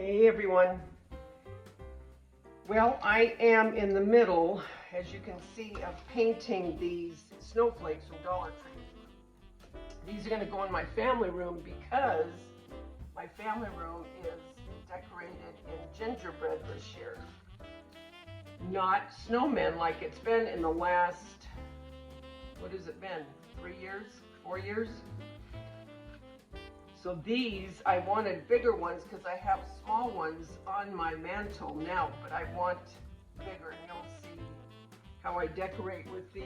Hey everyone. Well, I am in the middle, as you can see, of painting these snowflakes from Dollar Tree. These are going to go in my family room because my family room is decorated in gingerbread this year. Not snowmen like it's been in the last, what has it been, 3 years, 4 years? So these, I wanted bigger ones because I have small ones on my mantle now, but I want bigger, and you'll see how I decorate with these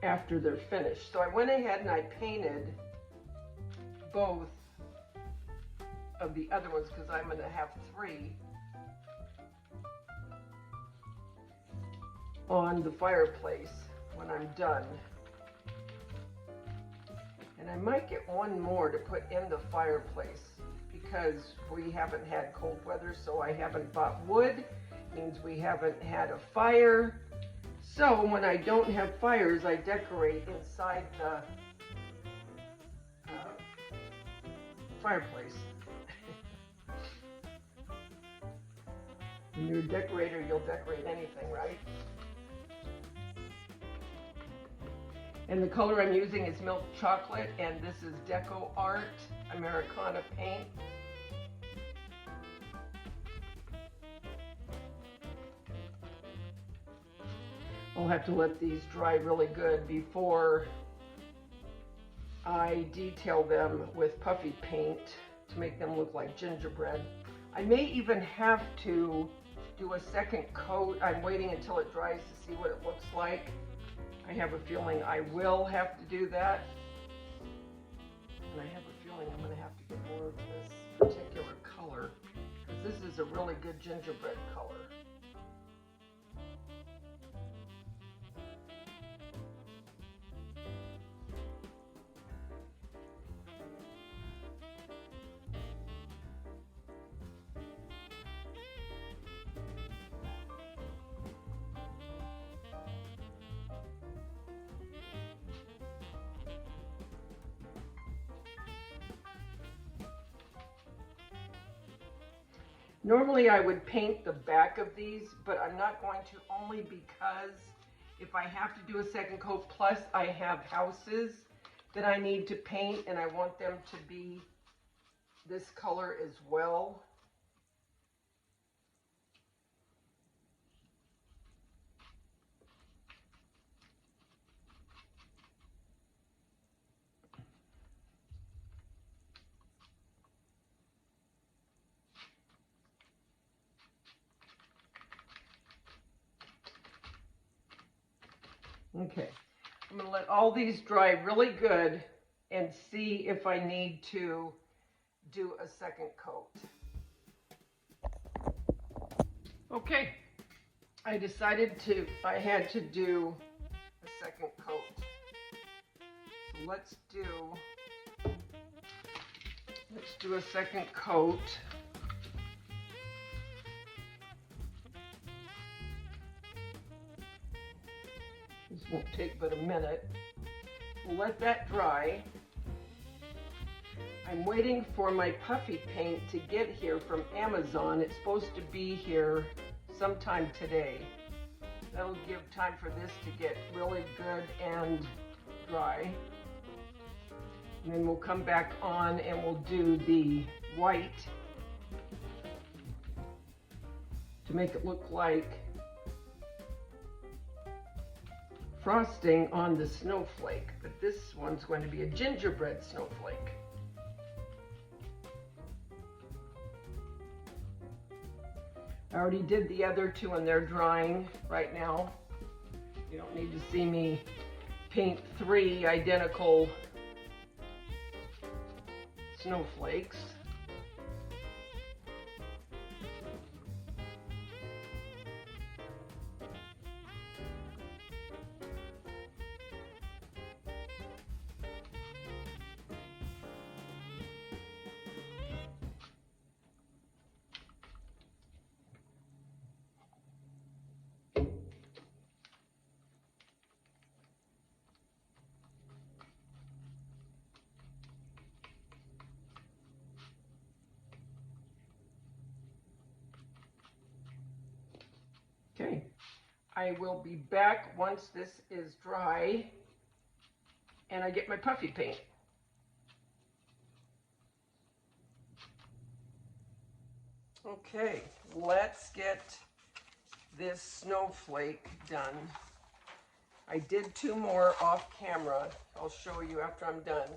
after they're finished. So I went ahead and I painted both of the other ones because I'm going to have 3 on the fireplace when I'm done. And I might get one more to put in the fireplace because we haven't had cold weather, so I haven't bought wood. Means we haven't had a fire. So when I don't have fires, I decorate inside the fireplace. When you're a decorator, you'll decorate anything, right? And the color I'm using is milk chocolate, and this is Deco Art Americana paint. I'll have to let these dry really good before I detail them with puffy paint to make them look like gingerbread. I may even have to do a second coat. I'm waiting until it dries to see what it looks like. I have a feeling I will have to do that. And I have a feeling I'm going to have to get more of this particular color because this is a really good gingerbread color. Normally I would paint the back of these, but I'm not going to, only because if I have to do a second coat, plus I have houses that I need to paint and I want them to be this color as well. Okay, I'm going to let all these dry really good and see if I need to do a second coat. Okay, I decided I had to do a second coat. So let's do a second coat. This won't take but a minute. We'll let that dry. I'm waiting for my puffy paint to get here from Amazon. It's supposed to be here sometime today. That'll give time for this to get really good and dry. And then we'll come back on and we'll do the white to make it look like frosting on the snowflake, but this one's going to be a gingerbread snowflake. I already did the other 2 and they're drying right now. You don't need to see me paint 3 identical snowflakes. I will be back once this is dry and I get my puffy paint. Okay, let's get this snowflake done. I did 2 more off camera. I'll show you after I'm done.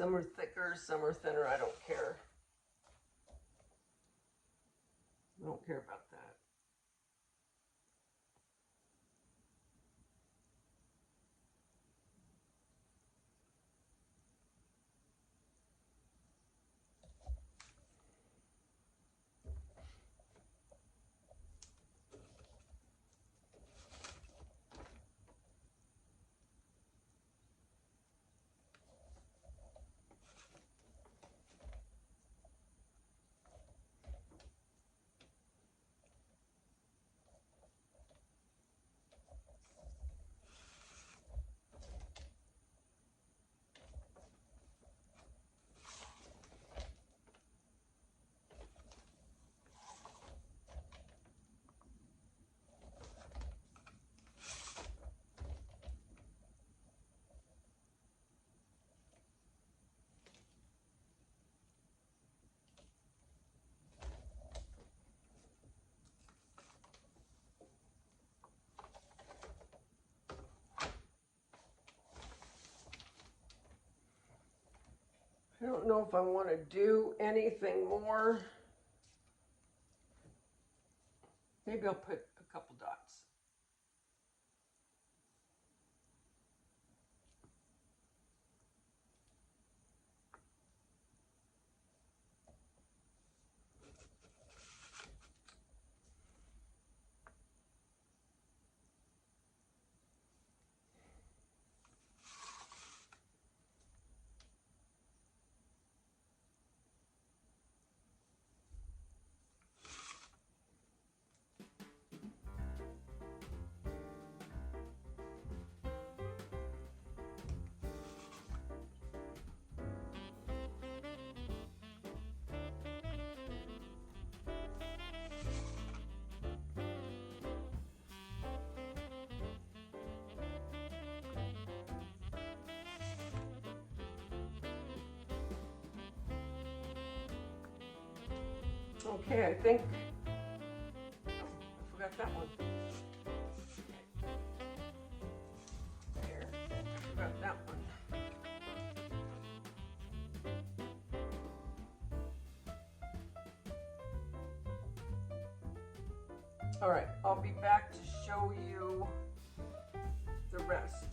Some are thicker, some are thinner. I don't care. I don't care about that. I don't know if I want to do anything more. Maybe I'll put a couple dots. Okay, I think I forgot that one. There, I forgot that one. All right, I'll be back to show you the rest.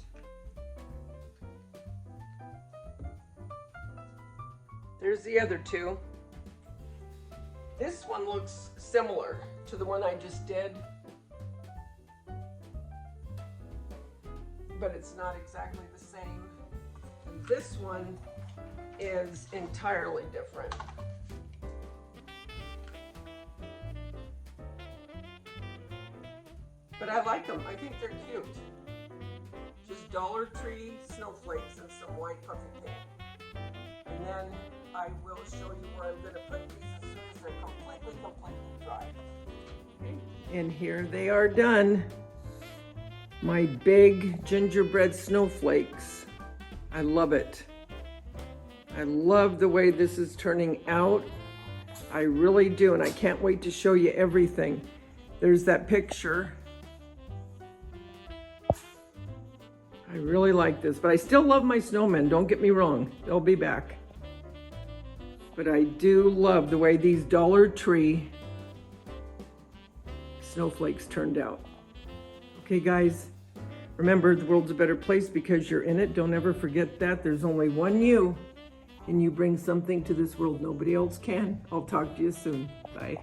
There's the other two. This one looks similar to the one I just did, but it's not exactly the same. And this one is entirely different. But I like them. I think they're cute. Just Dollar Tree snowflakes and some white puffy paint. And then I will show you where I'm going to put these as soon as they're completely dry. Okay. And here they are done. My big gingerbread snowflakes. I love it. I love the way this is turning out. I really do, and I can't wait to show you everything. There's that picture. I really like this, but I still love my snowmen, don't get me wrong. They'll be back. But I do love the way these Dollar Tree snowflakes turned out. Okay, guys, remember the world's a better place because you're in it. Don't ever forget that. There's only one you, and you bring something to this world nobody else can. I'll talk to you soon. Bye.